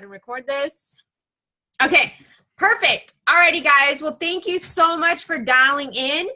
To record this. Okay, perfect. Alrighty, guys. Well, thank you so much for dialing in.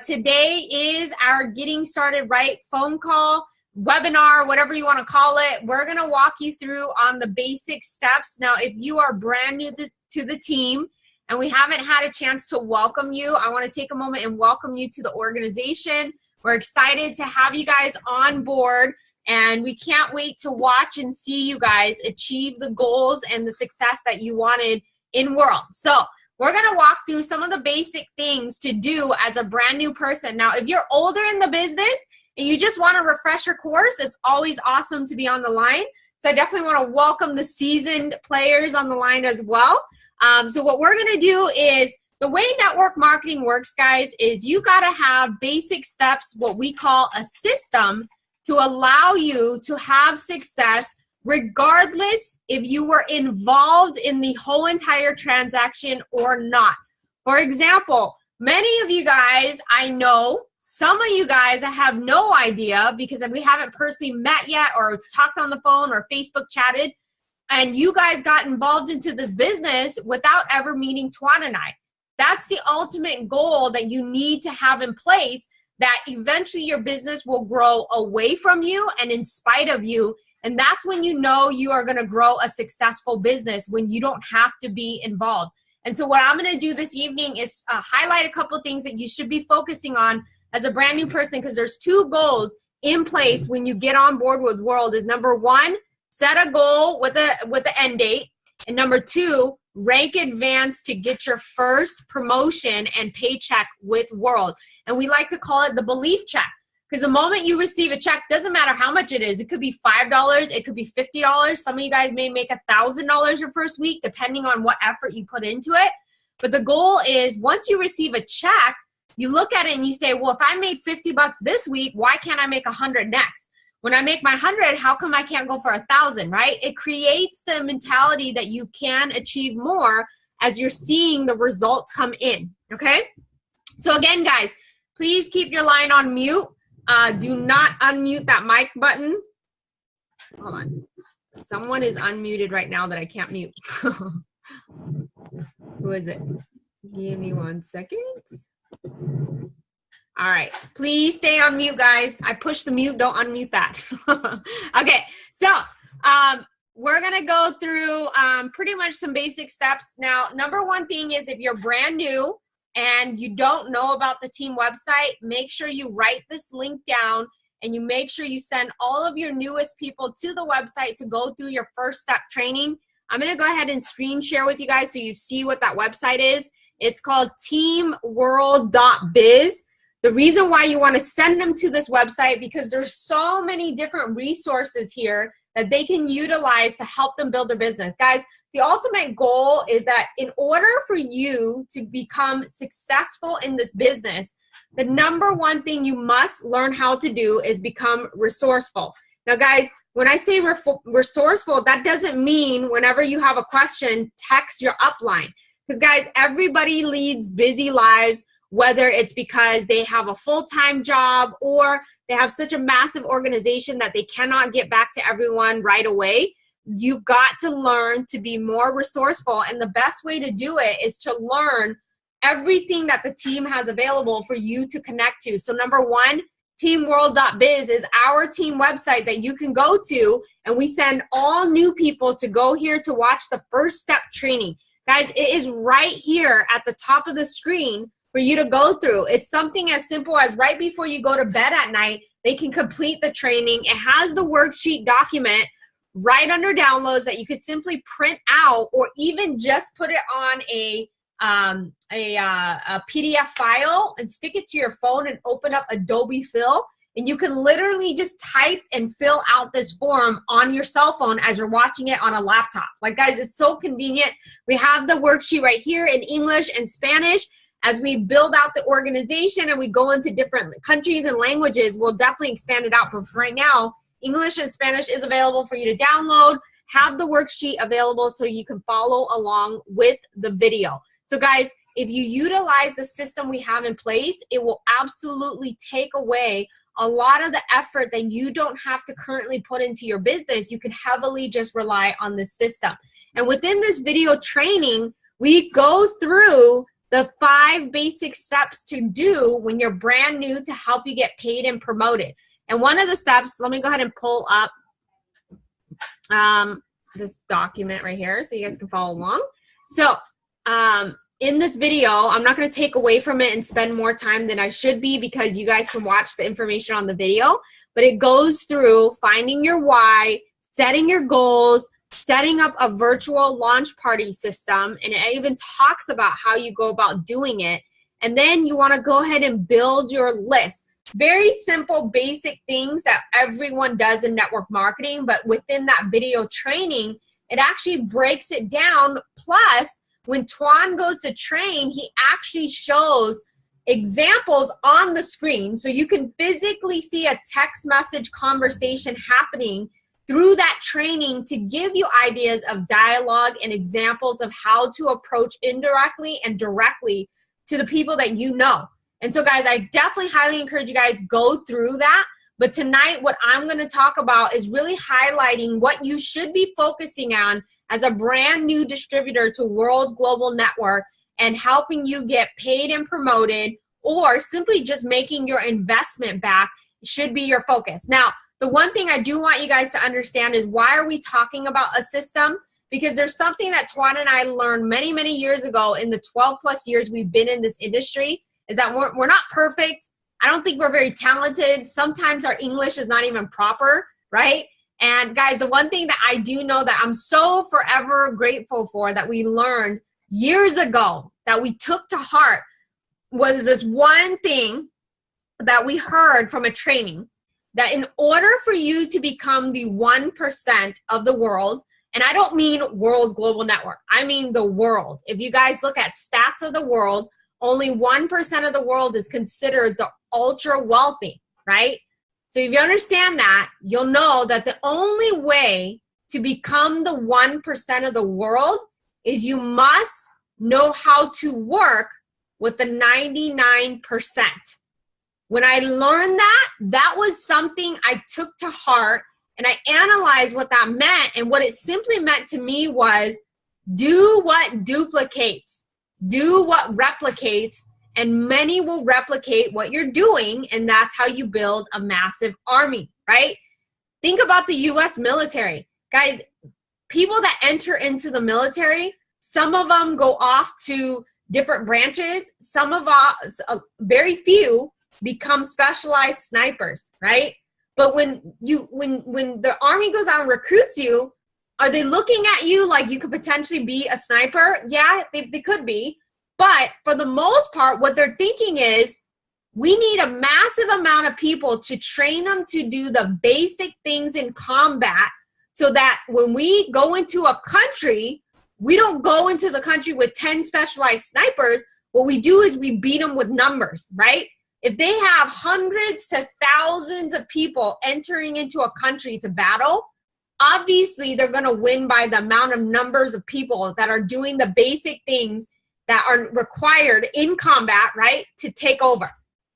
Today is our Getting Started Right phone call, webinar, whatever you want to call it. We're going to walk you through on the basic steps. Now, if you are brand new to the team and we haven't had a chance to welcome you, I want to take a moment and welcome you to the organization. We're excited to have you guys on board. And we can't wait to watch and see you guys achieve the goals and the success that you wanted in world. So we're going to walk through some of the basic things to do as a brand new person. Now, if you're older in the business and you just want to refresh your course, it's always awesome to be on the line. So I definitely want to welcome the seasoned players on the line as well. So what we're going to do is, the way network marketing works, guys, is you got to have basic steps, what we call a system, to allow you to have success regardless if you were involved in the whole entire transaction or not. For example, many of you guys, I know, some of you guys I have no idea because we haven't personally met yet or talked on the phone or Facebook chatted, and you guys got involved into this business without ever meeting Tuan and I. That's the ultimate goal that you need to have in place, that eventually your business will grow away from you and in spite of you. And that's when you know you are going to grow a successful business, when you don't have to be involved. And so what I'm going to do this evening is highlight a couple things that you should be focusing on as a brand new person, because there's two goals in place when you get on board with World. Is number one, set a goal with the end date. And number two, rank advance to get your first promotion and paycheck with World. And we like to call it the belief check, because the moment you receive a check, doesn't matter how much it is. It could be $5, it could be $50. Some of you guys may make $1,000 your first week, depending on what effort you put into it. But the goal is, once you receive a check, you look at it and you say, well, if I made $50 this week, why can't I make 100 next? When I make my 100, how come I can't go for 1,000, right? It creates the mentality that you can achieve more as you're seeing the results come in, okay? So again, guys, please keep your line on mute. Do not unmute that mic button. Hold on. Someone is unmuted right now that I can't mute. Who is it? Give me 1 second. All right, please stay on mute, guys. I pushed the mute, don't unmute that. Okay, so we're gonna go through pretty much some basic steps. Now, number one thing is, if you're brand new and you don't know about the team website, make sure you write this link down and you make sure you send all of your newest people to the website to go through your first step training. I'm gonna go ahead and screen share with you guys so you see what that website is. It's called teamworld.biz. The reason why you want to send them to this website, because there's so many different resources here that they can utilize to help them build their business. Guys, the ultimate goal is that in order for you to become successful in this business, the number one thing you must learn how to do is become resourceful. Now, guys, when I say resourceful, that doesn't mean whenever you have a question, text your upline. Because, guys, everybody leads busy lives, whether it's because they have a full-time job or they have such a massive organization that they cannot get back to everyone right away. You've got to learn to be more resourceful, and the best way to do it is to learn everything that the team has available for you to connect to. So number one, teamworld.biz is our team website that you can go to, and we send all new people to go here to watch the first step training. Guys, it is right here at the top of the screen for you to go through. It's something as simple as right before you go to bed at night, they can complete the training. It has the worksheet document right under downloads that you could simply print out, or even just put it on a PDF file and stick it to your phone and open up Adobe Fill. And you can literally just type and fill out this form on your cell phone as you're watching it on a laptop. Like, guys, it's so convenient. We have the worksheet right here in English and Spanish. As we build out the organization and we go into different countries and languages, we'll definitely expand it out. But for right now, English and Spanish is available for you to download. Have the worksheet available so you can follow along with the video. So, guys, if you utilize the system we have in place, it will absolutely take away a lot of the effort that you don't have to currently put into your business, you can heavily just rely on this system. And within this video training, we go through the 5 basic steps to do when you're brand new to help you get paid and promoted. And one of the steps, let me go ahead and pull up this document right here so you guys can follow along. So in this video, I'm not going to take away from it and spend more time than I should be because you guys can watch the information on the video, but it goes through finding your why, setting your goals, setting up a virtual launch party system, and it even talks about how you go about doing it. And then you want to go ahead and build your list. Very simple, basic things that everyone does in network marketing, but within that video training, it actually breaks it down. Plus, when Tuan goes to train, he actually shows examples on the screen so you can physically see a text message conversation happening through that training to give you ideas of dialogue and examples of how to approach indirectly and directly to the people that you know. And so guys, I definitely highly encourage you guys go through that. But tonight, what I'm going to talk about is really highlighting what you should be focusing on as a brand new distributor to World's Global Network and helping you get paid and promoted, or simply just making your investment back should be your focus. Now, the one thing I do want you guys to understand is why are we talking about a system? Because there's something that Tuan and I learned many, many years ago in the 12 plus years we've been in this industry, is that we're not perfect. I don't think we're very talented. Sometimes our English is not even proper, right? And guys, the one thing that I do know that I'm so forever grateful for that we learned years ago, that we took to heart, was this one thing that we heard from a training, that in order for you to become the 1% of the world, and I don't mean World Global Network, I mean the world. If you guys look at stats of the world, only 1% of the world is considered the ultra wealthy, right? So if you understand that, you'll know that the only way to become the 1% of the world is you must know how to work with the 99%. When I learned that, that was something I took to heart, and I analyzed what that meant, and what it simply meant to me was do what duplicates. Do what replicates, and many will replicate what you're doing, and that's how you build a massive army, right? Think about the US military. Guys, people that enter into the military, some of them go off to different branches. Some of us, very few, become specialized snipers, right? But when the army goes out and recruits you, are they looking at you like you could potentially be a sniper? Yeah, they could be. But for the most part, what they're thinking is, we need a massive amount of people to train them to do the basic things in combat so that when we go into a country, we don't go into the country with 10 specialized snipers. What we do is we beat them with numbers, right? If they have hundreds to thousands of people entering into a country to battle, obviously they're going to win by the amount of numbers of people that are doing the basic things that are required in combat, right, to take over.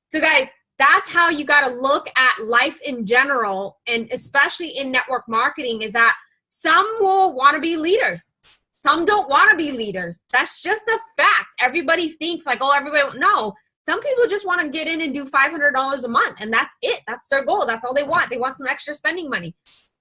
So guys, that's how you got to look at life in general, and especially in network marketing, is that some will want to be leaders. Some don't want to be leaders. That's just a fact. Everybody thinks like, oh, everybody, no. Some people just want to get in and do $500 a month, and that's it. That's their goal. That's all they want. They want some extra spending money.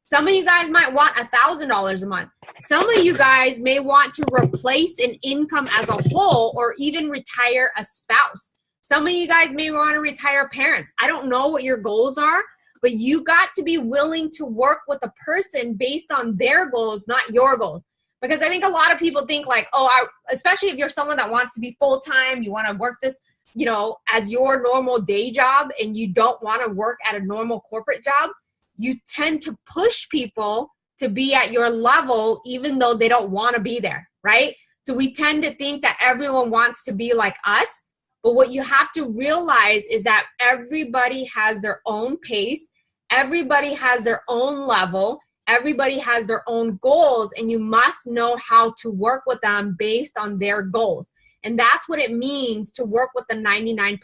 Some of you guys might want $1,000 a month. Some of you guys may want to replace an income as a whole, or even retire a spouse. Some of you guys may want to retire parents. I don't know what your goals are, but you got to be willing to work with a person based on their goals, not your goals. Because I think a lot of people think like, oh, especially if you're someone that wants to be full-time, you want to work this, you know, as your normal day job, and you don't want to work at a normal corporate job, you tend to push people to be at your level even though they don't want to be there, right? So we tend to think that everyone wants to be like us, but what you have to realize is that everybody has their own pace, everybody has their own level, everybody has their own goals, and you must know how to work with them based on their goals. And that's what it means to work with the 99%.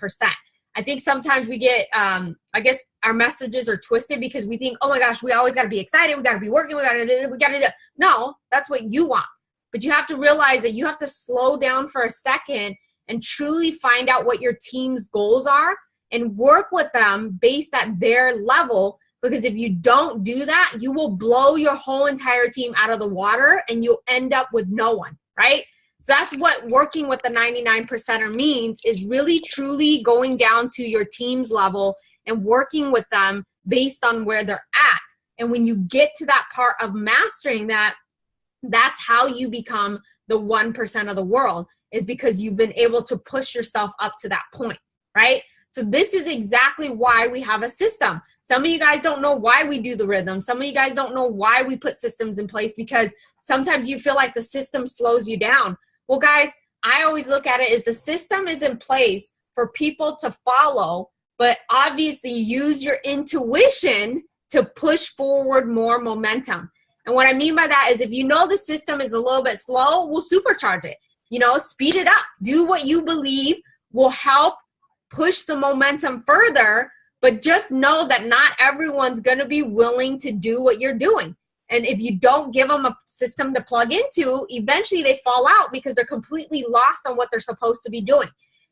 I think sometimes we get, I guess our messages are twisted because we think, oh my gosh, we always got to be excited. We got to be working. We got to do. No, that's what you want. But you have to realize that you have to slow down for a second and truly find out what your team's goals are and work with them based at their level. Because if you don't do that, you will blow your whole entire team out of the water and you'll end up with no one, right? So that's what working with the 99%er means, is really truly going down to your team's level and working with them based on where they're at. And when you get to that part of mastering that, that's how you become the 1% of the world, is because you've been able to push yourself up to that point, right? So this is exactly why we have a system. Some of you guys don't know why we do the rhythm. Some of you guys don't know why we put systems in place, because sometimes you feel like the system slows you down. Well, guys, I always look at it as the system is in place for people to follow, but obviously use your intuition to push forward more momentum. And what I mean by that is, if you know the system is a little bit slow, we'll supercharge it. You know, speed it up. Do what you believe will help push the momentum further, but just know that not everyone's going to be willing to do what you're doing. And if you don't give them a system to plug into, eventually they fall out because they're completely lost on what they're supposed to be doing.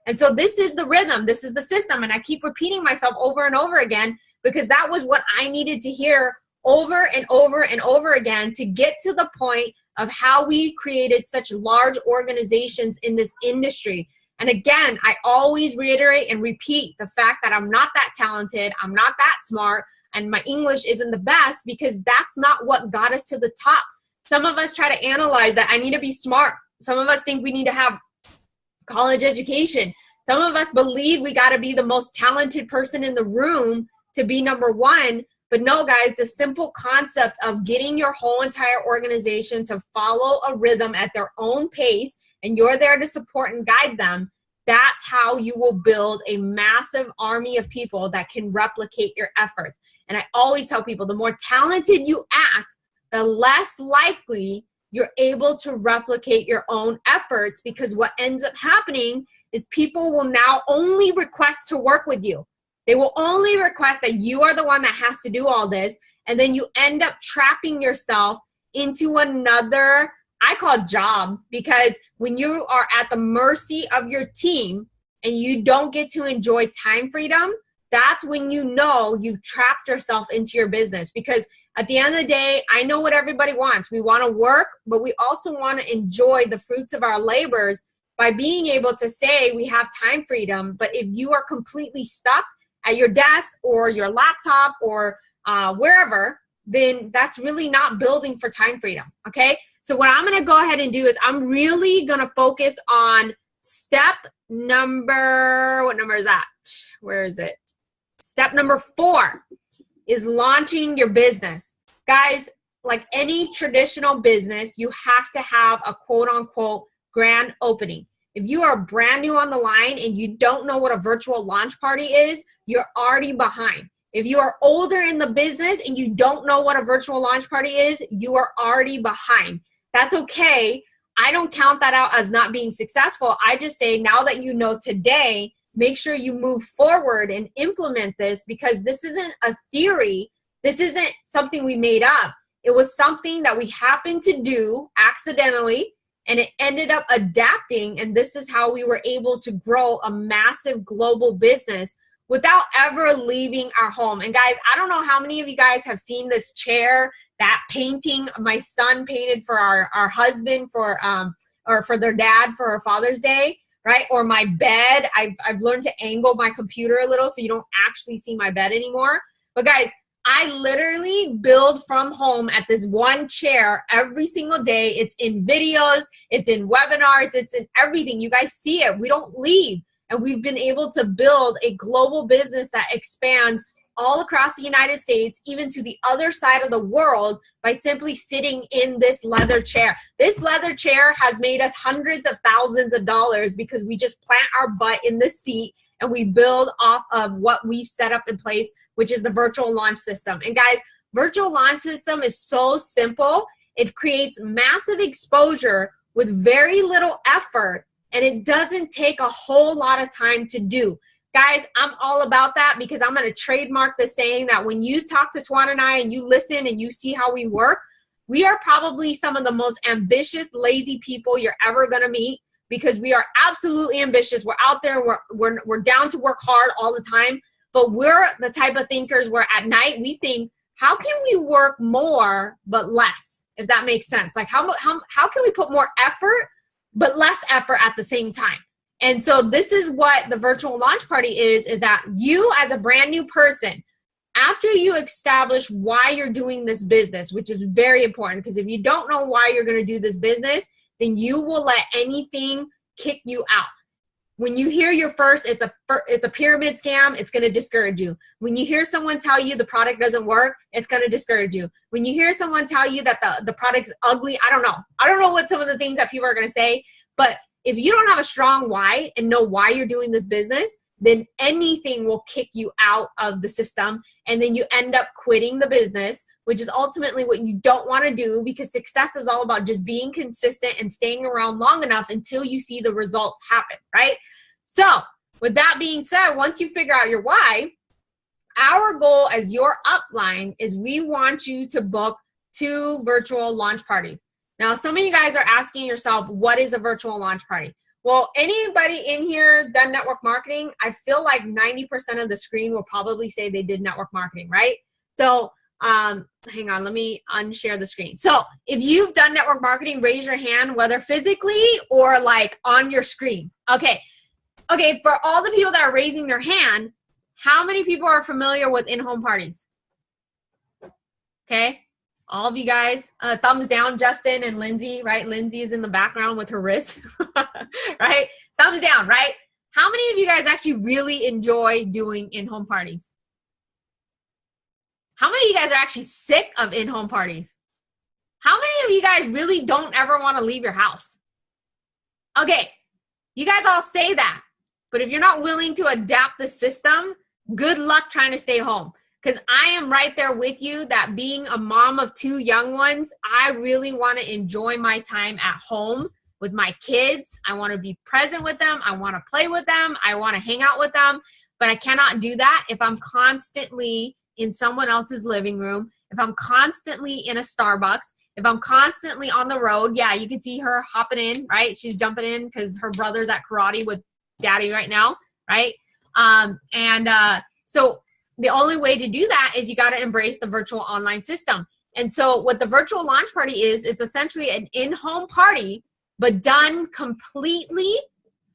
And so this is the rhythm. This is the system. And I keep repeating myself over and over again, because that was what I needed to hear over and over and over again to get to the point of how we created such large organizations in this industry. And again, I always reiterate and repeat the fact that I'm not that talented, I'm not that smart, and my English isn't the best, because that's not what got us to the top. Some of us try to analyze that I need to be smart. Some of us think we need to have college education. Some of us believe we got to be the most talented person in the room to be number one. But no, guys, the simple concept of getting your whole entire organization to follow a rhythm at their own pace, and you're there to support and guide them, that's how you will build a massive army of people that can replicate your efforts. And I always tell people, the more talented you act, the less likely you're able to replicate your own efforts, because what ends up happening is people will now only request to work with you. They will only request that you are the one that has to do all this. And then you end up trapping yourself into another, I call it job, because when you are at the mercy of your team and you don't get to enjoy time freedom, that's when you know you've trapped yourself into your business. Because at the end of the day, I know what everybody wants. We want to work, but we also want to enjoy the fruits of our labors by being able to say we have time freedom. But if you are completely stuck at your desk or your laptop or wherever, then that's really not building for time freedom, okay? So what I'm going to go ahead and do is I'm really going to focus on step number, what number is that? Where is it? Step number 4 is launching your business. Guys, like any traditional business, you have to have a quote unquote grand opening. If you are brand new on the line and you don't know what a virtual launch party is, you're already behind. If you are older in the business and you don't know what a virtual launch party is, you are already behind. That's okay. I don't count that out as not being successful. I just say, now that you know today, make sure you move forward and implement this, because this isn't a theory. This isn't something we made up. It was something that we happened to do accidentally, and it ended up adapting. And this is how we were able to grow a massive global business without ever leaving our home. And guys, I don't know how many of you guys have seen this chair, that painting my son painted for our husband for or for their dad for our Father's Day, right? Or my bed. I've learned to angle my computer a little so you don't actually see my bed anymore. But guys, I literally build from home at this one chair every single day. It's in videos, it's in webinars, it's in everything. You guys see it. We don't leave. And we've been able to build a global business that expands all across the United States, even to the other side of the world, by simply sitting in this leather chair. This leather chair has made us hundreds of thousands of dollars because we just plant our butt in the seat and we build off of what we set up in place, which is the virtual launch system. And guys, virtual launch system is so simple. It creates massive exposure with very little effort, and it doesn't take a whole lot of time to do. Guys, I'm all about that because I'm going to trademark the saying that when you talk to Tuan and I and you listen and you see how we work, we are probably some of the most ambitious, lazy people you're ever going to meet because we are absolutely ambitious. We're out there. We're down to work hard all the time. But we're the type of thinkers where at night we think, how can we work more but less, if that makes sense? Like how can we put more effort but less effort at the same time? And so this is what the virtual launch party is that you as a brand new person, after you establish why you're doing this business, which is very important, because if you don't know why you're going to do this business, then you will let anything kick you out. When you hear your first, it's a pyramid scam, it's going to discourage you. When you hear someone tell you the product doesn't work, it's going to discourage you. When you hear someone tell you that the product's ugly, I don't know what some of the things that people are going to say, but if you don't have a strong why and know why you're doing this business, then anything will kick you out of the system. And then you end up quitting the business, which is ultimately what you don't want to do, because success is all about just being consistent and staying around long enough until you see the results happen, right? So with that being said, once you figure out your why, our goal as your upline is we want you to book 2 virtual launch parties. Now, some of you guys are asking yourself, what is a virtual launch party? Well, anybody in here done network marketing? I feel like 90% of the screen will probably say they did network marketing, right? So hang on, let me unshare the screen. So if you've done network marketing, raise your hand, whether physically or like on your screen. Okay, for all the people that are raising their hand, how many people are familiar with in-home parties? Okay. All of you guys, thumbs down, Justin and Lindsay, right? Lindsay is in the background with her wrist, right? Thumbs down, right? How many of you guys actually really enjoy doing in-home parties? How many of you guys are actually sick of in-home parties? How many of you guys really don't ever want to leave your house? Okay, you guys all say that, but if you're not willing to adapt the system, good luck trying to stay home. Because I am right there with you that being a mom of 2 young ones, I really want to enjoy my time at home with my kids. I want to be present with them. I want to play with them. I want to hang out with them. But I cannot do that if I'm constantly in someone else's living room, if I'm constantly in a Starbucks, if I'm constantly on the road. Yeah, you can see her hopping in, right? She's jumping in because her brother's at karate with daddy right now, right? So the only way to do that is you got to embrace the virtual online system. And so what the virtual launch party is, it's essentially an in-home party, but done completely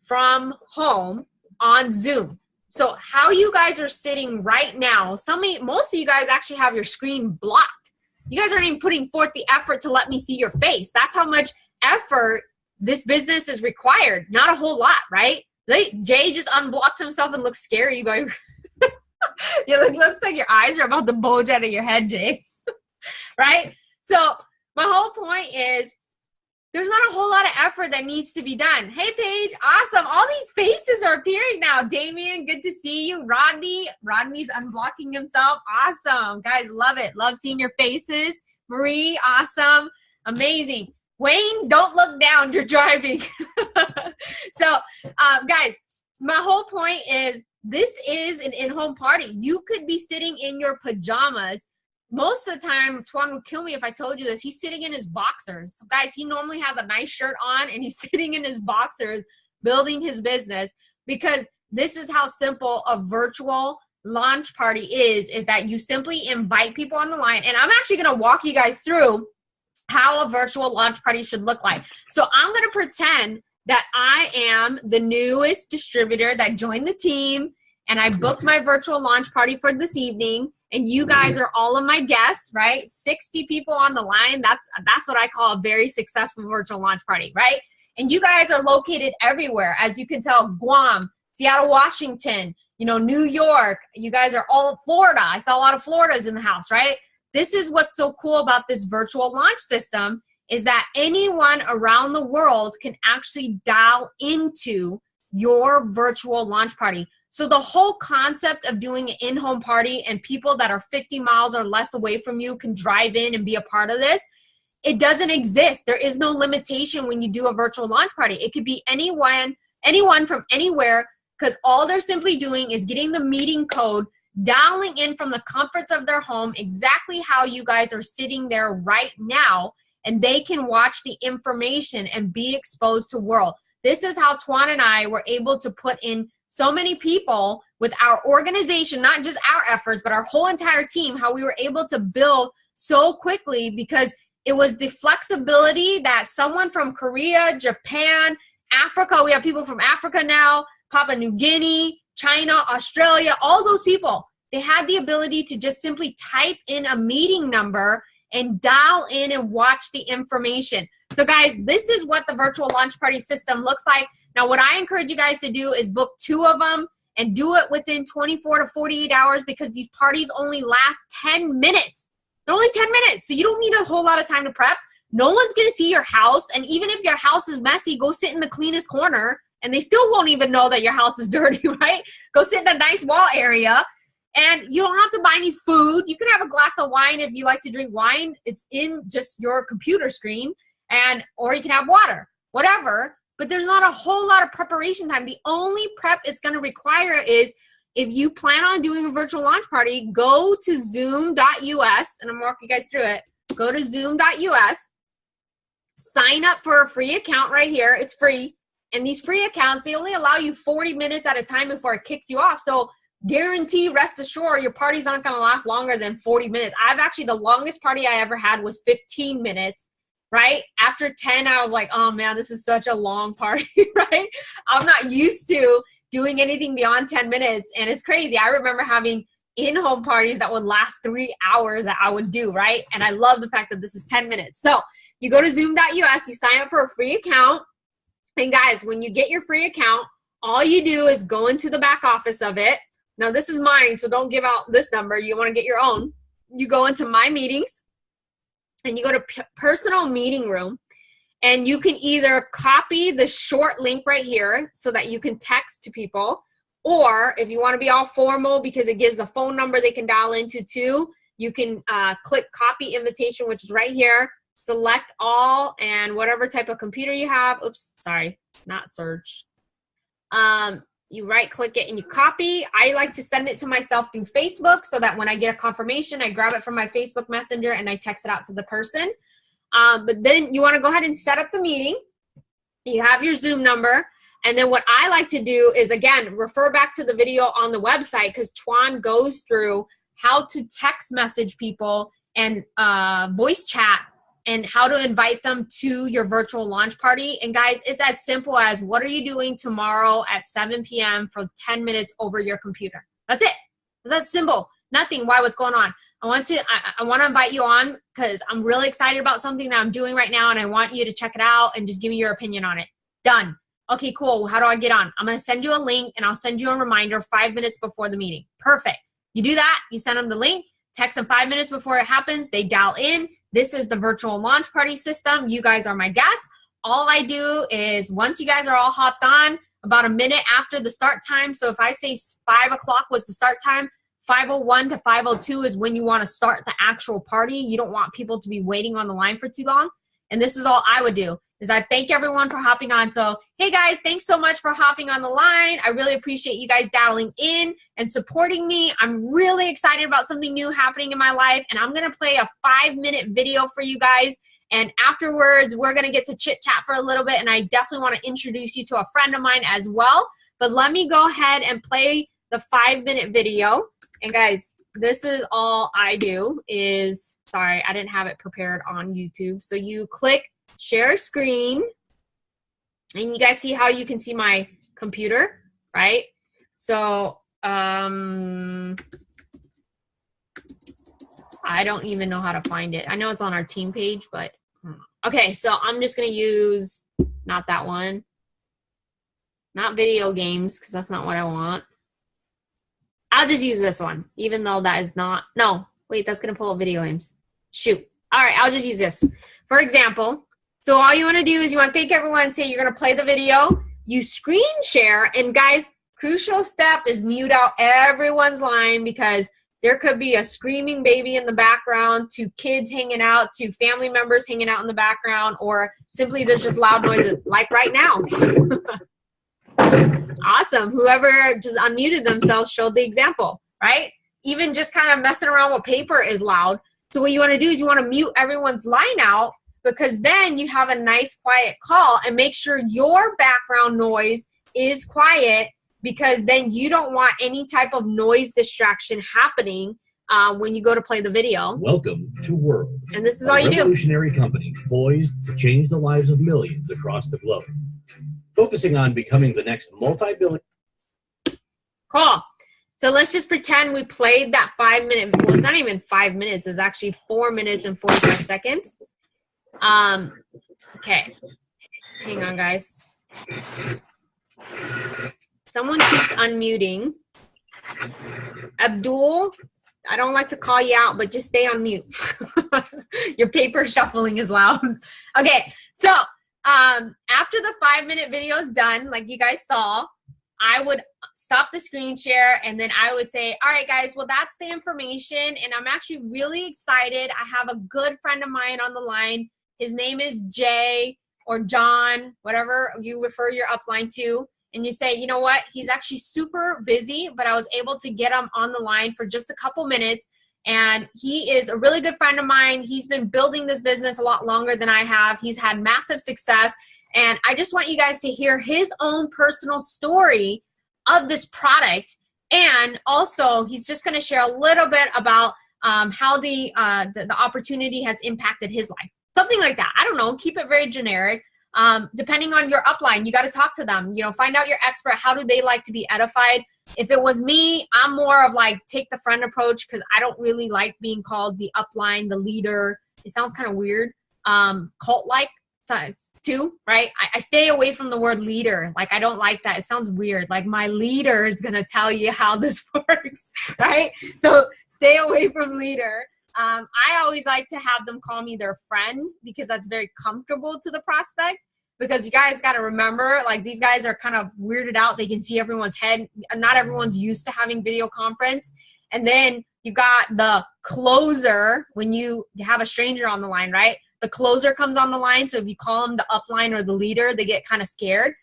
from home on Zoom. So how you guys are sitting right now, most of you guys actually have your screen blocked. You guys aren't even putting forth the effort to let me see your face. That's how much effort this business is required. Not a whole lot, right? Jay just unblocked himself and looks scary by it looks like your eyes are about to bulge out of your head, Jay. Right? So my whole point is there's not a whole lot of effort that needs to be done. Hey, Paige, awesome. All these faces are appearing now. Damien, good to see you. Rodney's unblocking himself. Awesome. Guys, love it. Love seeing your faces. Marie, awesome. Amazing. Wayne, don't look down. You're driving. So, guys, my whole point is this is an in-home party. You could be sitting in your pajamas. Most of the time, Tuan would kill me if I told you this. He's sitting in his boxers. So guys, he normally has a nice shirt on and he's sitting in his boxers building his business, because this is how simple a virtual launch party is that you simply invite people on the line. And I'm actually going to walk you guys through how a virtual launch party should look like. So I'm going to pretend that I am the newest distributor that joined the team, and I booked my virtual launch party for this evening, and you guys are all of my guests, right? 60 people on the line. That's what I call a very successful virtual launch party, right? And you guys are located everywhere. As you can tell, Guam, Seattle, Washington, New York. You guys are all Florida. I saw a lot of Floridas in the house, right? This is what's so cool about this virtual launch system, is that anyone around the world can actually dial into your virtual launch party. So the whole concept of doing an in-home party and people that are 50 miles or less away from you can drive in and be a part of this, it doesn't exist. There is no limitation when you do a virtual launch party. It could be anyone from anywhere because all they're simply doing is getting the meeting code, dialing in from the comforts of their home exactly how you guys are sitting there right now, and they can watch the information and be exposed to world. This is how Tuan and I were able to put in so many people with our organization, not just our efforts, but our whole entire team, how we were able to build so quickly because it was the flexibility that someone from Korea, Japan, Africa, we have people from Africa now, Papua New Guinea, China, Australia, all those people, they had the ability to just simply type in a meeting number and dial in and watch the information. So guys, this is what the virtual launch party system looks like. Now, what I encourage you guys to do is book 2 of them and do it within 24 to 48 hours because these parties only last 10 minutes. They're only 10 minutes, so you don't need a whole lot of time to prep. No one's gonna see your house, and even if your house is messy, go sit in the cleanest corner, and they still won't even know that your house is dirty, right? Go sit in a nice wall area, and you don't have to buy any food. You can have a glass of wine if you like to drink wine. It's in just your computer screen, or you can have water, whatever. But there's not a whole lot of preparation time. The only prep it's going to require is if you plan on doing a virtual launch party, go to zoom.us, and I'm going to walk you guys through it. Go to zoom.us, sign up for a free account right here. It's free. And these free accounts, they only allow you 40 minutes at a time before it kicks you off. So guarantee, rest assured, your party's not going to last longer than 40 minutes. The longest party I ever had was 15 minutes. Right? After 10, I was like, oh man, this is such a long party, right? I'm not used to doing anything beyond 10 minutes. And it's crazy. I remember having in-home parties that would last 3 hours that I would do, right? And I love the fact that this is 10 minutes. So you go to zoom.us, you sign up for a free account. And guys, when you get your free account, all you do is go into the back office of it. Now this is mine, so don't give out this number. You want to get your own. You go into my meetings. And you go to personal meeting room, and you can either copy the short link right here so that you can text to people, or if you want to be all formal because it gives a phone number they can dial into too, you can click copy invitation, which is right here, select all, and whatever type of computer you have, oops, sorry, not search. You right click it and you copy. I like to send it to myself through Facebook so that when I get a confirmation, I grab it from my Facebook Messenger and I text it out to the person. But then you want to go ahead and set up the meeting. You have your Zoom number. And then what I like to do is, again, refer back to the video on the website because Tuan goes through how to text message people and voice chat and how to invite them to your virtual launch party. And guys, it's as simple as, what are you doing tomorrow at 7 p.m. for 10 minutes over your computer? That's it. That's simple. Nothing. Why? What's going on? I want to invite you on because I'm really excited about something that I'm doing right now, and I want you to check it out and just give me your opinion on it. Done. Okay, cool. How do I get on? I'm going to send you a link, and I'll send you a reminder 5 minutes before the meeting. Perfect. You do that. You send them the link. Text them 5 minutes before it happens. They dial in. This is the virtual launch party system. You guys are my guests. All I do is once you guys are all hopped on, about a minute after the start time. So if I say 5 o'clock was the start time, 5:01 to 5:02 is when you want to start the actual party. You don't want people to be waiting on the line for too long. And this is all I would do is I thank everyone for hopping on. So, hey guys, thanks so much for hopping on the line. I really appreciate you guys dialing in and supporting me. I'm really excited about something new happening in my life, and I'm going to play a 5-minute video for you guys. And afterwards, we're going to get to chit chat for a little bit, and I definitely want to introduce you to a friend of mine as well. But let me go ahead and play the 5-minute video. And guys, this is all I do is, sorry, I didn't have it prepared on YouTube. So you click share screen, and you guys see how you can see my computer, right? So I don't even know how to find it. I know it's on our team page, but okay, so I'm just gonna use not that one, not video games, because that's not what I want. I'll just use this one, even though that is not, no, wait, that's gonna pull up video games. Shoot. All right, I'll just use this. For example, so all you wanna do is you wanna thank everyone, say you're gonna play the video, you screen share, and guys, crucial step is mute out everyone's line because there could be a screaming baby in the background, to kids hanging out, to family members hanging out in the background, or simply there's just loud noises like right now. Awesome. Whoever just unmuted themselves showed the example, right? Even just kind of messing around with paper is loud. So what you want to do is you want to mute everyone's line out, because then you have a nice quiet call, and make sure your background noise is quiet, because then you don't want any type of noise distraction happening when you go to play the video. Welcome to World. And this is all you do. A revolutionary company poised to change the lives of millions across the globe. Focusing on becoming the next multi-billion. Cool. So let's just pretend we played that 5 minute, well, it's not even 5 minutes, it's actually 4 minutes and 45 seconds. Okay. Hang on, guys. Someone keeps unmuting. Abdul, I don't like to call you out, but just stay on mute. Your paper shuffling is loud. Okay, so after the 5 minute video is done, like you guys saw, I would stop the screen share, and then I would say, all right, guys, well, that's the information, and I'm actually really excited. I have a good friend of mine on the line. His name is Jay or John, whatever you refer your upline to, and you say, you know what, he's actually super busy, but I was able to get him on the line for just a couple minutes, and he is a really good friend of mine. He's been building this business a lot longer than I have. He's had massive success, and I just want you guys to hear his own personal story of this product, and also he's just going to share a little bit about how the opportunity has impacted his life. Something like that. I don't know. Keep it very generic. Depending on your upline, you got to talk to them. You know, find out your expert. How do they like to be edified? If it was me, I'm more of like take the friend approach, because I don't really like being called the upline, the leader. It sounds kind of weird. Cult-like too, right? I stay away from the word leader. Like, I don't like that. It sounds weird. Like, my leader is going to tell you how this works, right? So stay away from leader. I always like to have them call me their friend, because that's very comfortable to the prospect, because you guys got to remember, like, these guys are kind of weirded out. They can see everyone's head. Not everyone's used to having video conference. And then you got the closer when you have a stranger on the line, right? The closer comes on the line. So if you call them the upline or the leader, they get kind of scared.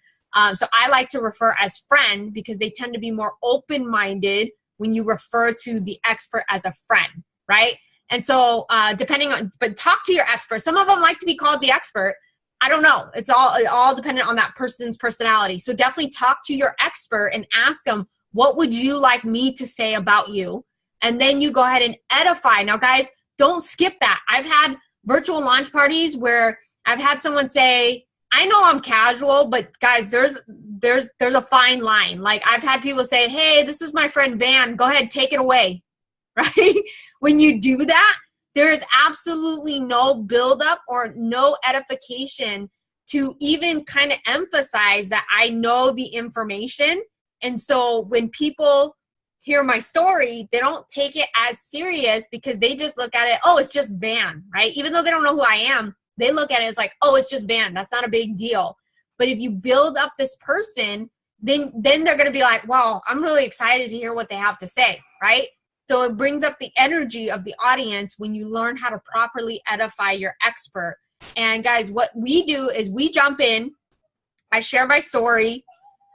So I like to refer as friend, because they tend to be more open-minded when you refer to the expert as a friend, right? And so depending on, but talk to your expert. Some of them like to be called the expert. I don't know. It's all dependent on that person's personality. So definitely talk to your expert and ask them, what would you like me to say about you? And then you go ahead and edify. Now, guys, don't skip that. I've had virtual launch parties where I've had someone say, I know I'm casual, but guys, there's a fine line. Like, I've had people say, hey, this is my friend Van. Go ahead, take it away. Right? When you do that, there is absolutely no buildup or no edification to even kind of emphasize that I know the information. And so when people hear my story, they don't take it as serious, because they just look at it, oh, it's just Van, right? Even though they don't know who I am, they look at it as like, oh, it's just Van. That's not a big deal. But if you build up this person, then they're going to be like, wow, I'm really excited to hear what they have to say, right? So it brings up the energy of the audience when you learn how to properly edify your expert. And guys, what we do is we jump in, I share my story,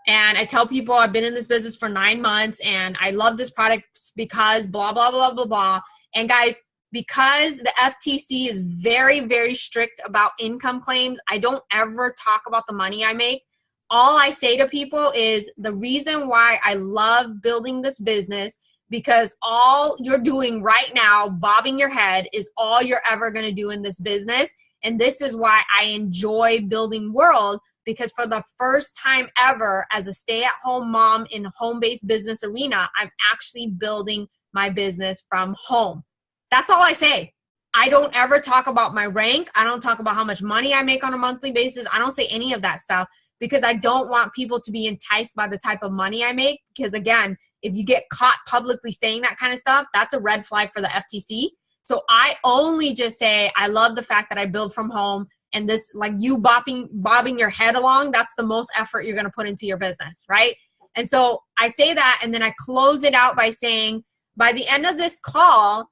and I tell people I've been in this business for 9 months, and I love this product because blah, blah, blah, blah, blah. And guys, because the FTC is very, very strict about income claims, I don't ever talk about the money I make. All I say to people is the reason why I love building this business, because all you're doing right now, bobbing your head, is all you're ever going to do in this business. And this is why I enjoy building World, because for the first time ever as a stay-at-home mom in a home-based business arena, I'm actually building my business from home. That's all I say. I don't ever talk about my rank. I don't talk about how much money I make on a monthly basis. I don't say any of that stuff, because I don't want people to be enticed by the type of money I make. Because again, if you get caught publicly saying that kind of stuff, that's a red flag for the FTC. So I only just say, I love the fact that I build from home, and this, like you bobbing your head along, that's the most effort you're going to put into your business, right? And so I say that, and then I close it out by saying, by the end of this call,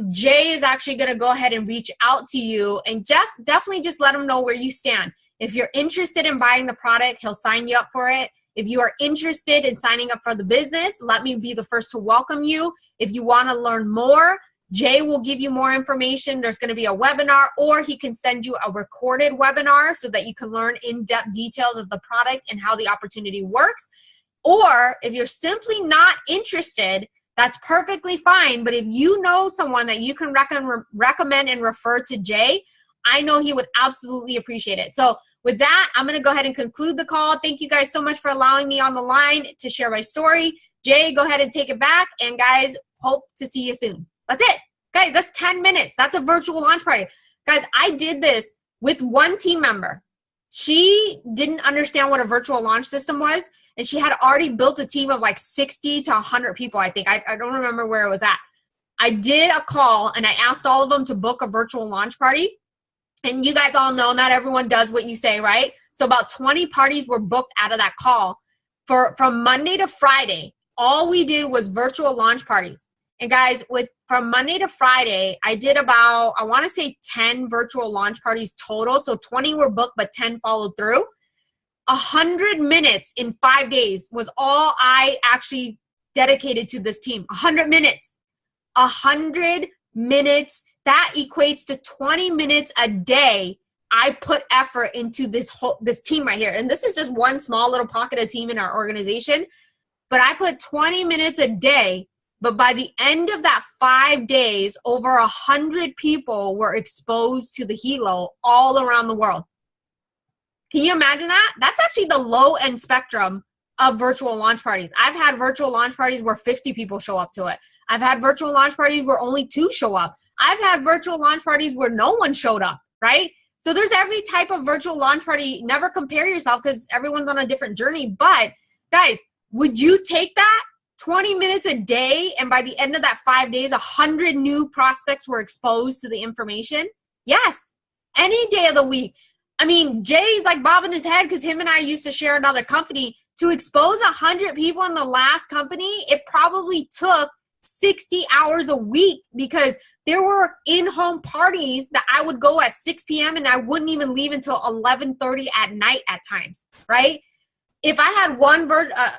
Jay is actually going to go ahead and reach out to you, and definitely just let him know where you stand. If you're interested in buying the product, he'll sign you up for it. If you are interested in signing up for the business, let me be the first to welcome you. If you want to learn more, Jay will give you more information. There's going to be a webinar, or he can send you a recorded webinar so that you can learn in-depth details of the product and how the opportunity works. Or if you're simply not interested, that's perfectly fine. But if you know someone that you can recommend and refer to Jay, I know he would absolutely appreciate it. So with that, I'm going to go ahead and conclude the call. Thank you guys so much for allowing me on the line to share my story. Jay, go ahead and take it back. And guys, hope to see you soon. That's it. Guys, that's 10 minutes. That's a virtual launch party. Guys, I did this with one team member. She didn't understand what a virtual launch system was, and she had already built a team of like 60 to 100 people, I think. I don't remember where it was at. I did a call, and I asked all of them to book a virtual launch party. And you guys all know not everyone does what you say, right? So about 20 parties were booked out of that call. From Monday to Friday, all we did was virtual launch parties. And guys, from Monday to Friday, I did about, I want to say 10 virtual launch parties total. So 20 were booked, but 10 followed through. 100 minutes in 5 days was all I actually dedicated to this team. 100 minutes. 100 minutes. That equates to 20 minutes a day. I put effort into this team right here. And this is just one small little pocket of team in our organization. But I put 20 minutes a day. But by the end of that 5 days, over 100 people were exposed to the Helo all around the world. Can you imagine that? That's actually the low end spectrum of virtual launch parties. I've had virtual launch parties where 50 people show up to it. I've had virtual launch parties where only 2 show up. I've had virtual launch parties where no one showed up, right? So there's every type of virtual launch party. Never compare yourself because everyone's on a different journey. But guys, would you take that 20 minutes a day, and by the end of that 5 days, 100 new prospects were exposed to the information? Yes, any day of the week. I mean, Jay's like bobbing his head because him and I used to share another company. To expose 100 people in the last company, it probably took 60 hours a week because there were in-home parties that I would go at 6 p.m. and I wouldn't even leave until 11:30 at night at times, right? If I had one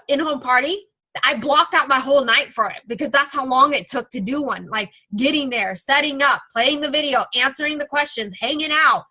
in-home party, I blocked out my whole night for it because that's how long it took to do one. Like getting there, setting up, playing the video, answering the questions, hanging out.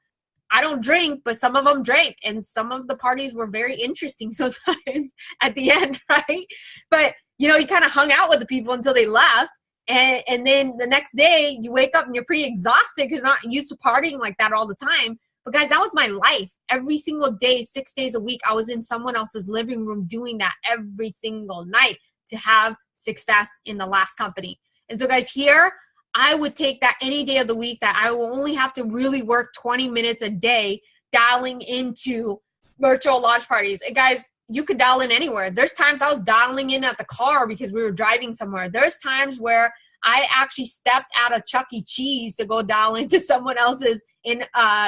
I don't drink, but some of them drank, and some of the parties were very interesting sometimes at the end, right? But, you know, you kind of hung out with the people until they left. And then the next day you wake up and you're pretty exhausted because you're not used to partying like that all the time. But guys, that was my life. Every single day, 6 days a week, I was in someone else's living room doing that every single night to have success in the last company. And so guys, here, I would take that any day of the week that I will only have to really work 20 minutes a day dialing into virtual launch parties. And guys, you could dial in anywhere. There's times I was dialing in at the car because we were driving somewhere. There's times where I actually stepped out of Chuck E. Cheese to go dial into someone else's in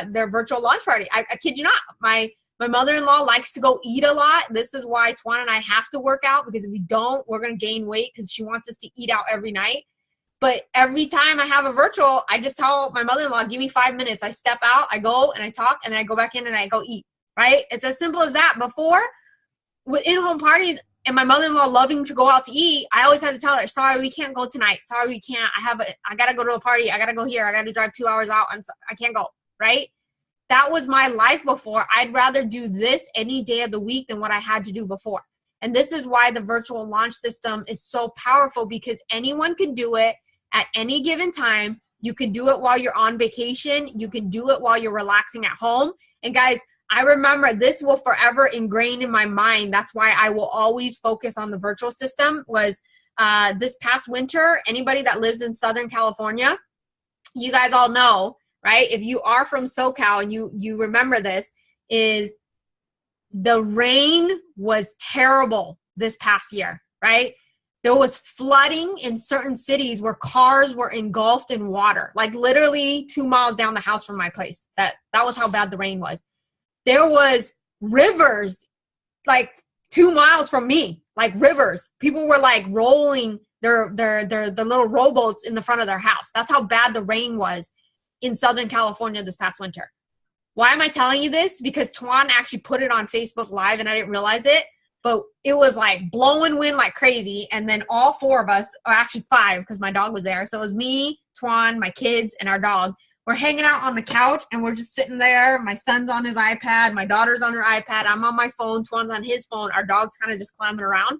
their virtual launch party. I kid you not. My mother-in-law likes to go eat a lot. This is why Twan and I have to work out, because if we don't, we're going to gain weight because she wants us to eat out every night. But every time I have a virtual, I just tell my mother-in-law, give me 5 minutes. I step out, I go and I talk, and I go back in and I go eat, right? It's as simple as that. Before, with in-home parties and my mother-in-law loving to go out to eat, I always had to tell her, sorry, we can't go tonight. Sorry, we can't. I got to go to a party. I got to go here. I got to drive 2 hours out. I can't go, right? That was my life before. I'd rather do this any day of the week than what I had to do before. And this is why the virtual launch system is so powerful, because anyone can do it at any given time. You can do it while you're on vacation. You can do it while you're relaxing at home. And guys, I remember this will forever ingrain in my mind. That's why I will always focus on the virtual system. Was this past winter, anybody that lives in Southern California, you guys all know, right? If you are from SoCal and you remember this, is the rain was terrible this past year, right? There was flooding in certain cities where cars were engulfed in water, like literally 2 miles down the house from my place. That was how bad the rain was. There was rivers like 2 miles from me, like rivers. People were like rolling their little rowboats in the front of their house. That's how bad the rain was in Southern California this past winter. Why am I telling you this? Because Tuan actually put it on Facebook Live and I didn't realize it, but it was like blowing wind like crazy. And then all four of us, or actually five, because my dog was there. So it was me, Tuan, my kids, and our dog. We're hanging out on the couch and we're just sitting there. My son's on his iPad. My daughter's on her iPad. I'm on my phone. Tuan's on his phone. Our dog's kind of just climbing around.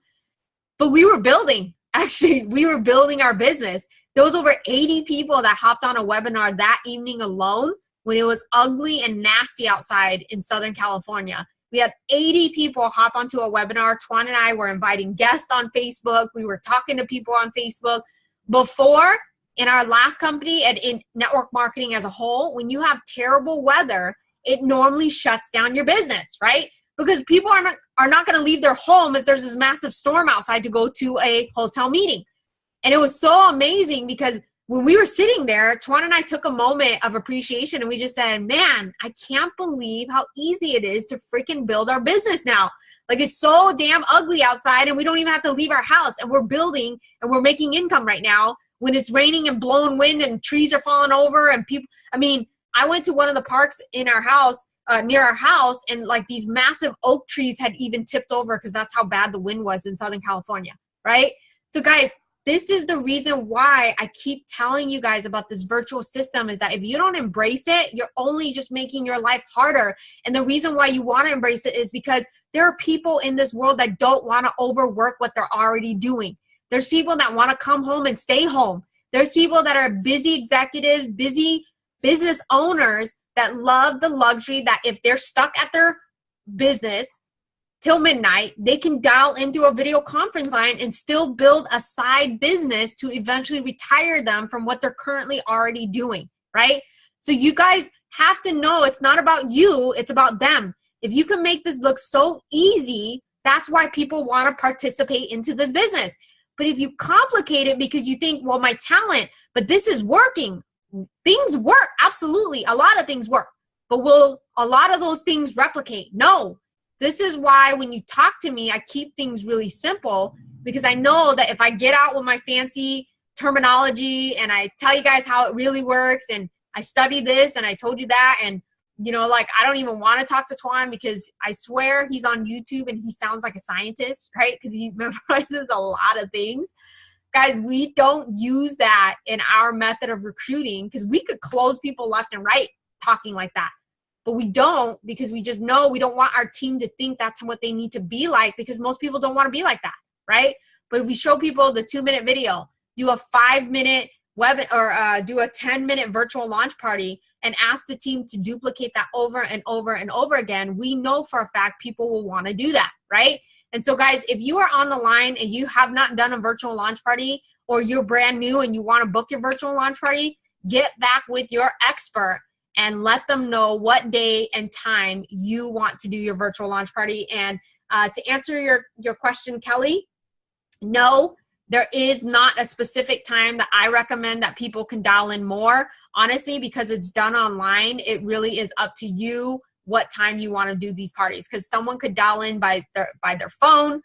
But we were building. Actually, we were building our business. There was over 80 people that hopped on a webinar that evening alone when it was ugly and nasty outside in Southern California. We had 80 people hop onto a webinar. Tuan and I were inviting guests on Facebook. We were talking to people on Facebook. Before, in our last company and in network marketing as a whole, when you have terrible weather, it normally shuts down your business, right? Because people are not going to leave their home if there's this massive storm outside to go to a hotel meeting. And it was so amazing because when we were sitting there, Tuan and I took a moment of appreciation and we just said, man, I can't believe how easy it is to freaking build our business now. Like, it's so damn ugly outside and we don't even have to leave our house, and we're building and we're making income right now when it's raining and blowing wind and trees are falling over and people, I mean, I went to one of the parks in our house, near our house, and like these massive oak trees had even tipped over because that's how bad the wind was in Southern California, right? So guys, this is the reason why I keep telling you guys about this virtual system, is that if you don't embrace it, you're only just making your life harder. And the reason why you want to embrace it is because there are people in this world that don't want to overwork what they're already doing. There's people that want to come home and stay home. There's people that are busy executives, busy business owners that love the luxury that if they're stuck at their business till midnight, they can dial into a video conference line and still build a side business to eventually retire them from what they're currently already doing, right? So you guys have to know it's not about you, it's about them. If you can make this look so easy, that's why people want to participate into this business. But if you complicate it because you think, well, my talent, but this is working. Things work, absolutely. A lot of things work. But will a lot of those things replicate? No. This is why when you talk to me, I keep things really simple, because I know that if I get out with my fancy terminology and I tell you guys how it really works and I studied this and I told you that, and you know, like, I don't even want to talk to Tuan because I swear he's on YouTube and he sounds like a scientist, right? Because he memorizes a lot of things. Guys, we don't use that in our method of recruiting because we could close people left and right talking like that. But we don't, because we just know we don't want our team to think that's what they need to be like, because most people don't want to be like that, right? But if we show people the 2-minute video, do a 5-minute web, or do a 10-minute virtual launch party and ask the team to duplicate that over and over and over again, we know for a fact people will want to do that, right? And so guys, if you are on the line and you have not done a virtual launch party, or you're brand new and you want to book your virtual launch party, get back with your expert and let them know what day and time you want to do your virtual launch party. And to answer your question, Kelly, no, there is not a specific time that I recommend that people can dial in more. Honestly, because it's done online, it really is up to you what time you want to do these parties. Because someone could dial in by their phone.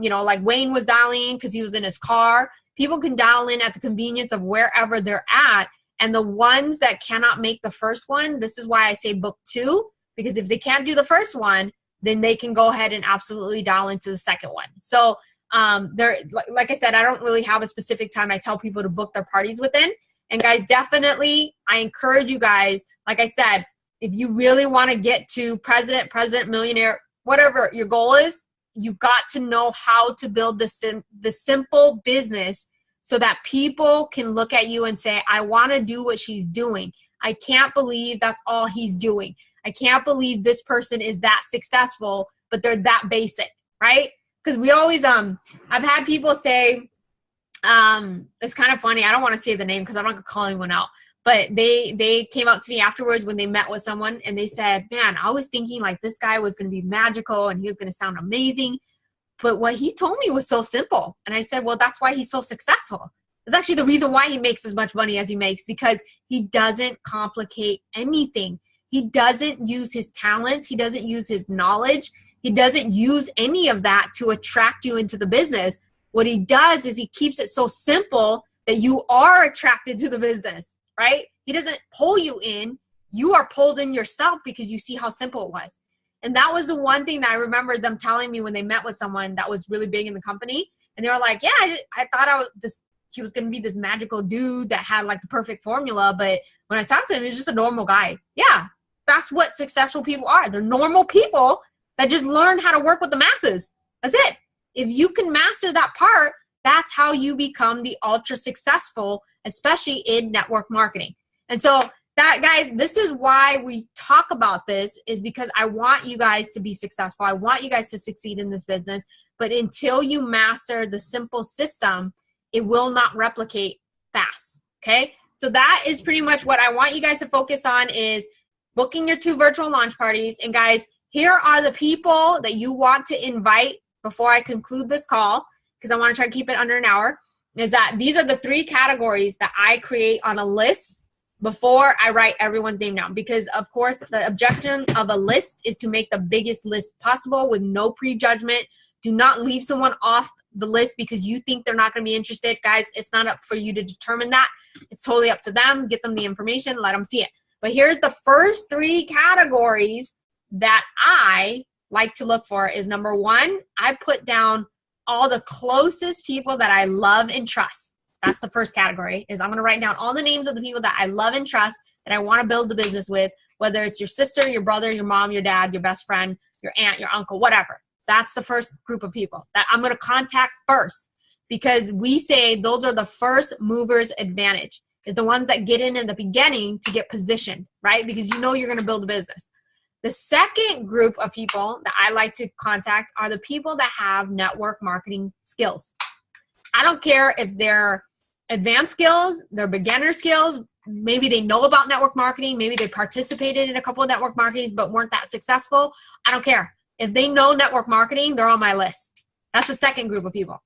You know, like Wayne was dialing because he was in his car. People can dial in at the convenience of wherever they're at. And the ones that cannot make the first one, this is why I say book 2, because if they can't do the first one, then they can go ahead and absolutely dial into the second one. So there, like I said, I don't really have a specific time I tell people to book their parties within. And guys, definitely, I encourage you guys, like I said, if you really want to get to president, millionaire, whatever your goal is, you got to know how to build the simple business so that people can look at you and say, I want to do what she's doing. I can't believe that's all he's doing. I can't believe this person is that successful, but they're that basic, right? Because we always, I've had people say, it's kind of funny. I don't want to say the name because I'm not going to call anyone out. But they came up to me afterwards when they met with someone and they said, man, I was thinking like this guy was going to be magical and he was going to sound amazing. But what he told me was so simple. And I said, well, that's why he's so successful. It's actually the reason why he makes as much money as he makes, because he doesn't complicate anything. He doesn't use his talents. He doesn't use his knowledge. He doesn't use any of that to attract you into the business. What he does is he keeps it so simple that you are attracted to the business, right? He doesn't pull you in. you are pulled in yourself because you see how simple it was. And that was the one thing that I remember them telling me when they met with someone that was really big in the company. And they were like, yeah, I thought he was going to be this magical dude that had like the perfect formula. But when I talked to him, he was just a normal guy. Yeah, that's what successful people are. They're normal people that just learned how to work with the masses. That's it. If you can master that part, that's how you become the ultra successful, especially in network marketing. And so that, guys, this is why we talk about this, is because I want you guys to be successful. I want you guys to succeed in this business. But until you master the simple system, it will not replicate fast. Okay. So that is pretty much what I want you guys to focus on, is booking your 2 virtual launch parties. And guys, here are the people that you want to invite before I conclude this call, because I want to try to keep it under an hour, is that these are the 3 categories that I create on a list before I write everyone's name down. Because of course, the objective of a list is to make the biggest list possible with no prejudgment. Do not leave someone off the list because you think they're not going to be interested. Guys, it's not up for you to determine that. It's totally up to them. Get them the information, let them see it. But here's the first 3 categories that I like to look for. Is number 1, I put down all the closest people that I love and trust. That's the first category, is I'm going to write down all the names of the people that I love and trust that I want to build the business with, whether it's your sister, your brother, your mom, your dad, your best friend, your aunt, your uncle, whatever. That's the first group of people that I'm going to contact first, because we say those are the first movers advantage, is the ones that get in the beginning to get positioned, right? Because you know you're going to build a business. The second group of people that I like to contact are the people that have network marketing skills. I don't care if they're advanced skills, they're beginner skills, maybe they know about network marketing, maybe they participated in a couple of network marketings but weren't that successful. I don't care. If they know network marketing, they're on my list. That's the second group of people.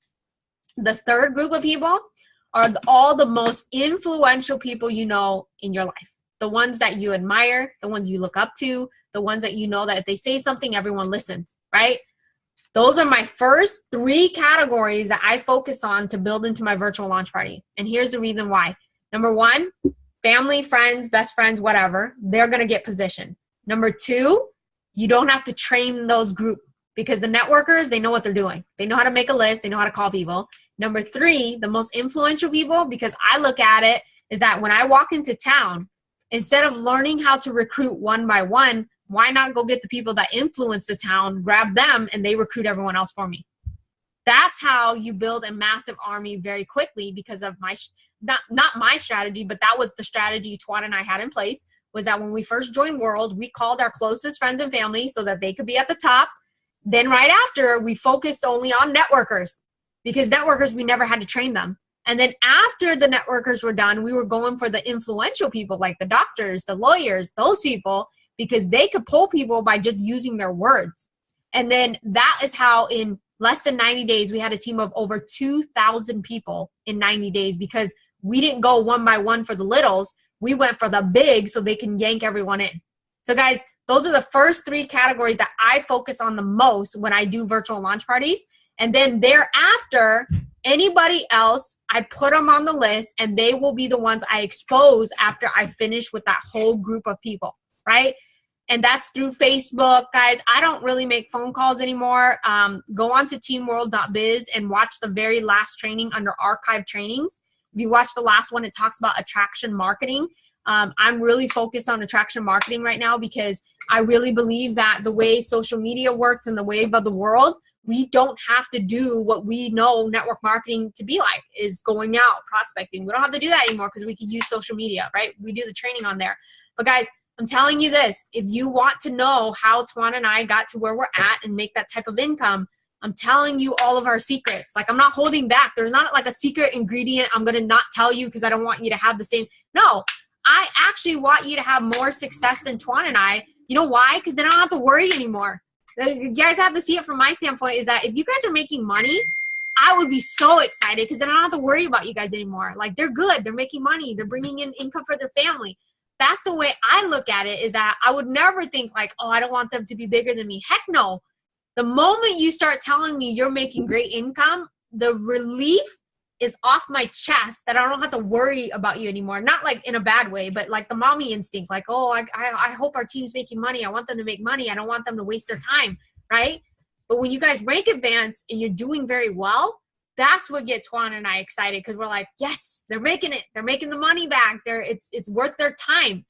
The third group of people are all the most influential people you know in your life. The ones that you admire, the ones you look up to, the ones that you know that if they say something, everyone listens, right? Those are my first 3 categories that I focus on to build into my virtual launch party. And here's the reason why. Number 1, family, friends, best friends, whatever, they're going to get positioned. Number 2, you don't have to train those group, because the networkers, they know what they're doing. They know how to make a list. They know how to call people. Number 3, the most influential people, because I look at it, is that when I walk into town, instead of learning how to recruit one by one, why not go get the people that influence the town, grab them, and they recruit everyone else for me? That's how you build a massive army very quickly, because of my, not my strategy, but that was the strategy Tuan and I had in place, was that when we first joined World, we called our closest friends and family so that they could be at the top. Then right after, we focused only on networkers, because networkers, we never had to train them. And then after the networkers were done, we were going for the influential people, like the doctors, the lawyers, those people, because they could pull people by just using their words. And then that is how in less than 90 days, we had a team of over 2,000 people in 90 days, because we didn't go one by one for the littles. We went for the big so they can yank everyone in. So guys, those are the first 3 categories that I focus on the most when I do virtual launch parties. And then thereafter, anybody else, I put them on the list, and they will be the ones I expose after I finish with that whole group of people, right? And that's through Facebook. Guys, I don't really make phone calls anymore. Go on to teamworld.biz and watch the very last training under archive trainings. If you watch the last one, it talks about attraction marketing. I'm really focused on attraction marketing right now, because I really believe that the way social media works and the wave of the world, we don't have to do what we know network marketing to be like, is going out, prospecting. We don't have to do that anymore, because we can use social media, right? We do the training on there. But guys, I'm telling you this, if you want to know how Tuan and I got to where we're at and make that type of income, I'm telling you all of our secrets. Like, I'm not holding back. There's not like a secret ingredient I'm going to not tell you because I don't want you to have the same. No, I actually want you to have more success than Tuan and I. You know why? Because then I don't have to worry anymore. You guys have to see it from my standpoint, is that if you guys are making money, I would be so excited, because then I don't have to worry about you guys anymore. Like, they're good. They're making money. They're bringing in income for their family. That's the way I look at it, is that I would never think like, oh, I don't want them to be bigger than me. Heck no. The moment you start telling me you're making great income, the relief is off my chest, that I don't have to worry about you anymore. Not like in a bad way, but like the mommy instinct, like, oh, I hope our team's making money. I want them to make money. I don't want them to waste their time, right? But when you guys rank advance and you're doing very well, that's what gets Tuan and I excited, because we're like, yes, they're making it. They're making the money back. It's worth their time.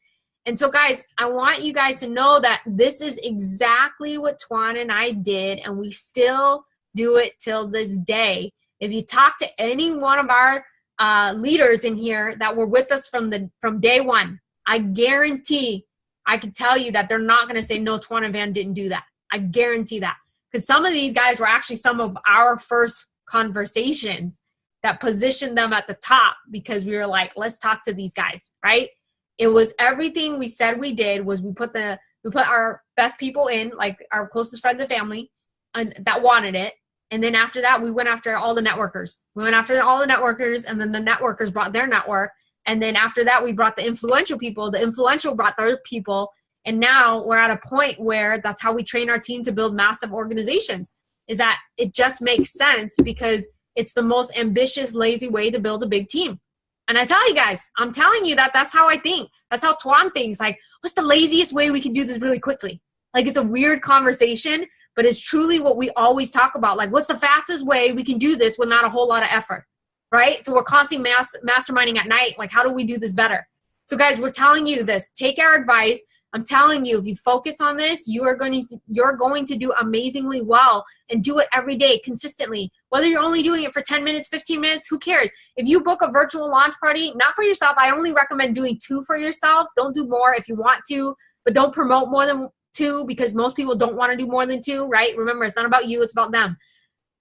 And so, guys, I want you guys to know that this is exactly what Tuan and I did, and we still do it till this day. If you talk to any one of our leaders in here that were with us from day one, I guarantee, I can tell you that they're not going to say, no, Tuan and Van didn't do that. I guarantee that. Because some of these guys were actually some of our first conversations that positioned them at the top, because we were like, let's talk to these guys, right? It was everything we said we did was we put our best people in, like our closest friends and family, and that wanted it. And then after that, we went after all the networkers. We went after all the networkers, and then the networkers brought their network. And then after that, we brought the influential people. The influential brought their people. And now we're at a point where that's how we train our team to build massive organizations, is that it just makes sense, because it's the most ambitious, lazy way to build a big team. And I tell you guys, I'm telling you that that's how I think. That's how Tuan thinks. Like, what's the laziest way we can do this really quickly? Like, it's a weird conversation, but it's truly what we always talk about. Like, what's the fastest way we can do this with not a whole lot of effort, right? So we're constantly masterminding at night. Like, how do we do this better? So guys, we're telling you this. Take our advice. I'm telling you, if you focus on this, you're going to do amazingly well, and do it every day consistently. Whether you're only doing it for 10 minutes, 15 minutes, who cares? If you book a virtual launch party, not for yourself, I only recommend doing 2 for yourself. Don't do more if you want to, but don't promote more than 2, because most people don't want to do more than 2, right? Remember, it's not about you, it's about them.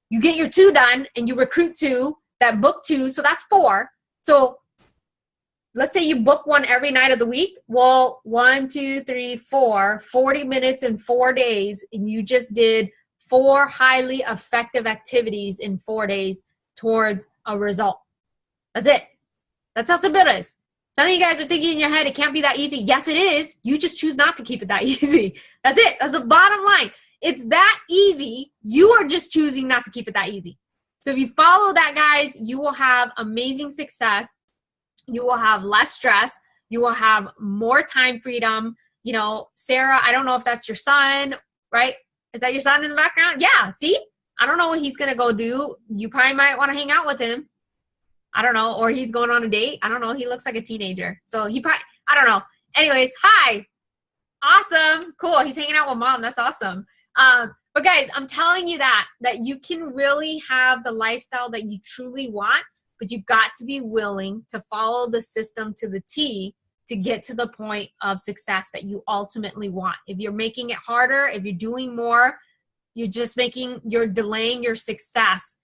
You get your 2 done, and you recruit 2 that book 2, so that's 4. So let's say you book one every night of the week. Well, 1, 2, 3, 4, 40 minutes in 4 days, and you just did 4 highly effective activities in 4 days towards a result. That's it. That's how simple it is. Some of you guys are thinking in your head, it can't be that easy. Yes, it is. You just choose not to keep it that easy. That's it. That's the bottom line. It's that easy. You are just choosing not to keep it that easy. So if you follow that, guys, you will have amazing success. You will have less stress. You will have more time freedom. You know, Sarah, I don't know if that's your son, right? Is that your son in the background? Yeah, see? I don't know what he's going to go do. You probably might want to hang out with him. I don't know. Or he's going on a date. I don't know. He looks like a teenager. So he probably, I don't know. Anyways, hi. Awesome. Cool. He's hanging out with mom. That's awesome. But guys, I'm telling you that you can really have the lifestyle that you truly want, but you've got to be willing to follow the system to the T to get to the point of success that you ultimately want. If you're making it harder, if you're doing more, you're delaying your success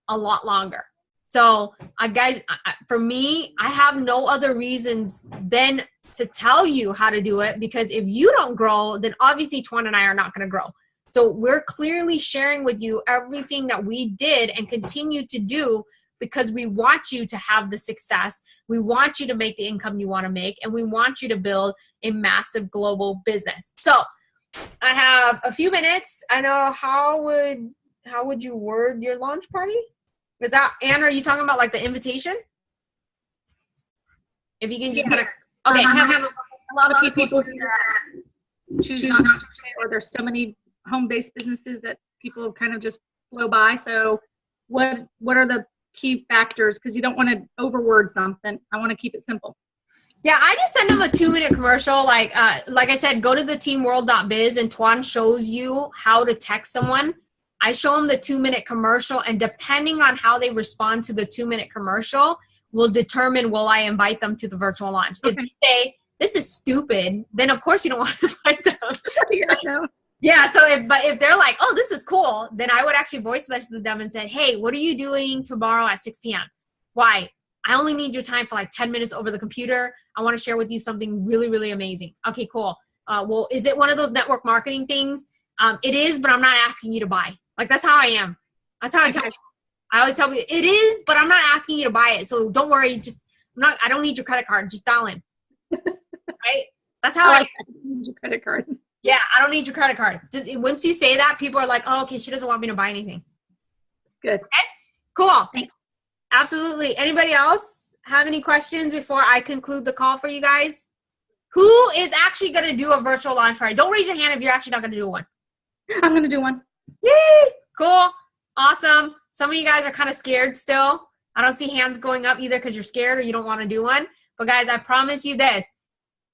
a lot longer. So guys, for me, I have no other reasons than to tell you how to do it, because if you don't grow, then obviously Tuan and I are not going to grow. So we're clearly sharing with you everything that we did and continue to do, because we want you to have the success. We want you to make the income you want to make, and we want you to build a massive global business. So I have a few minutes. I know, how would you word your launch party? Is that, Anne, are you talking about like the invitation? If you can just kind of, okay. I have a lot of people who choose not to pay, or there's so many home-based businesses that people kind of just blow by. So what are the key factors? Because you don't want to overword something. I want to keep it simple. Yeah, I just send them a 2-minute commercial. Like I said, go to the teamworld.biz, and Tuan shows you how to text someone. I show them the 2-minute commercial, and depending on how they respond to the 2-minute commercial will determine, will I invite them to the virtual launch. Okay. If you say, this is stupid, then of course you don't want to invite them. Yeah, no. Yeah, so if they're like, oh, this is cool, then I would actually voice message them and say, hey, what are you doing tomorrow at 6 p.m.? Why? I only need your time for like 10 minutes over the computer. I want to share with you something really, really amazing. Okay, cool. Well, is it one of those network marketing things? It is, but I'm not asking you to buy. Like, that's how I am. That's how I tell you. I always tell you, it is, but I'm not asking you to buy it. So don't worry. I don't need your credit card. Just dial in. Right? That's how I need your credit card. Yeah, I don't need your credit card. Once you say that, people are like, oh, okay, she doesn't want me to buy anything. Good. Okay? Cool. Thanks. Absolutely. Anybody else have any questions before I conclude the call for you guys? Who is actually going to do a virtual launch party? Don't raise your hand if you're actually not going to do one. I'm going to do one. Yay! Cool. Awesome. Some of you guys are kind of scared still. I don't see hands going up either because you're scared or you don't want to do one. But guys, I promise you this.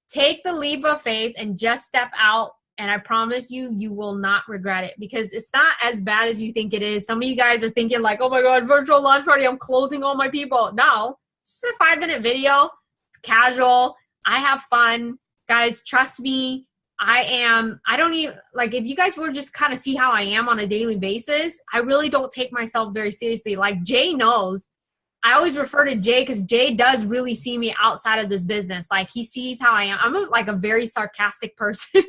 Take the leap of faith and just step out. And I promise you, you will not regret it because it's not as bad as you think it is. Some of you guys are thinking like, oh my God, virtual launch party, I'm closing all my people. No, it's just a 5-minute video. It's casual. I have fun. Guys, trust me. I don't even, like, if you guys were just kind of see how I am on a daily basis, I really don't take myself very seriously. Like Jay knows. I always refer to Jay because Jay does really see me outside of this business. Like he sees how I am. I'm like a very sarcastic person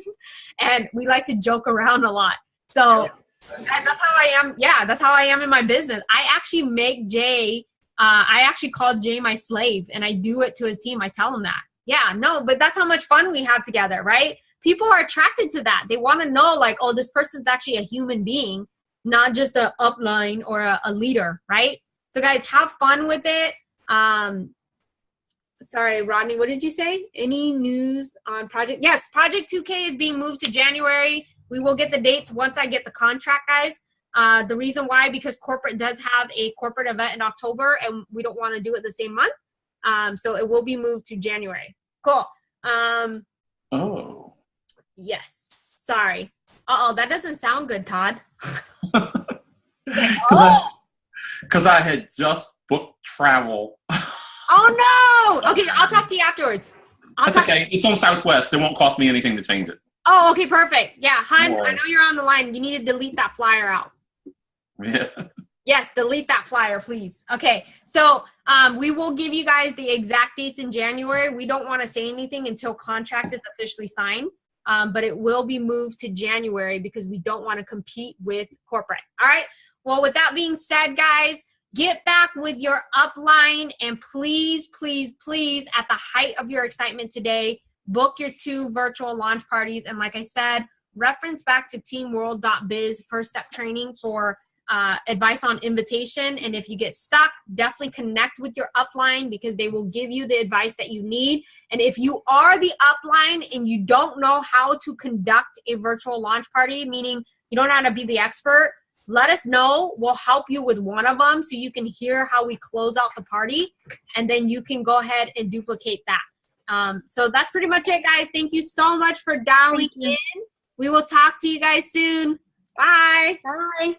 and we like to joke around a lot. So that's how I am. Yeah, that's how I am in my business. I actually make Jay, I actually call Jay my slave and I do it to his team. I tell him that. Yeah, no, but that's how much fun we have together, right? People are attracted to that. They want to know like, oh, this person's actually a human being, not just a upline or a leader, right? So guys, have fun with it. Sorry, Rodney, what did you say? Any news on project? Yes, Project 2K is being moved to January. We will get the dates once I get the contract, guys. The reason why, because corporate does have a corporate event in October and we don't want to do it the same month. So it will be moved to January. Cool. Oh. Yes. Sorry. Uh-oh, that doesn't sound good, Todd. Because I had just booked travel. Oh, no. Okay, I'll talk to you afterwards. That's okay. It's on Southwest. It won't cost me anything to change it. Oh, okay, perfect. Yeah, hun, Yeah. I know you're on the line. You need to delete that flyer out. Yeah. Yes, delete that flyer, please. Okay, so we will give you guys the exact dates in January. We don't want to say anything until contract is officially signed, but it will be moved to January because we don't want to compete with corporate. All right? Well, with that being said, guys, get back with your upline and please, please, please, at the height of your excitement today, book your 2 virtual launch parties. And like I said, reference back to teamworld.biz first step training for advice on invitation. And if you get stuck, definitely connect with your upline because they will give you the advice that you need. And if you are the upline and you don't know how to conduct a virtual launch party, meaning you don't know how to be the expert, let us know. We'll help you with one of them so you can hear how we close out the party. And then you can go ahead and duplicate that. So that's pretty much it, guys. Thank you so much for dialing in. We will talk to you guys soon. Bye. Bye.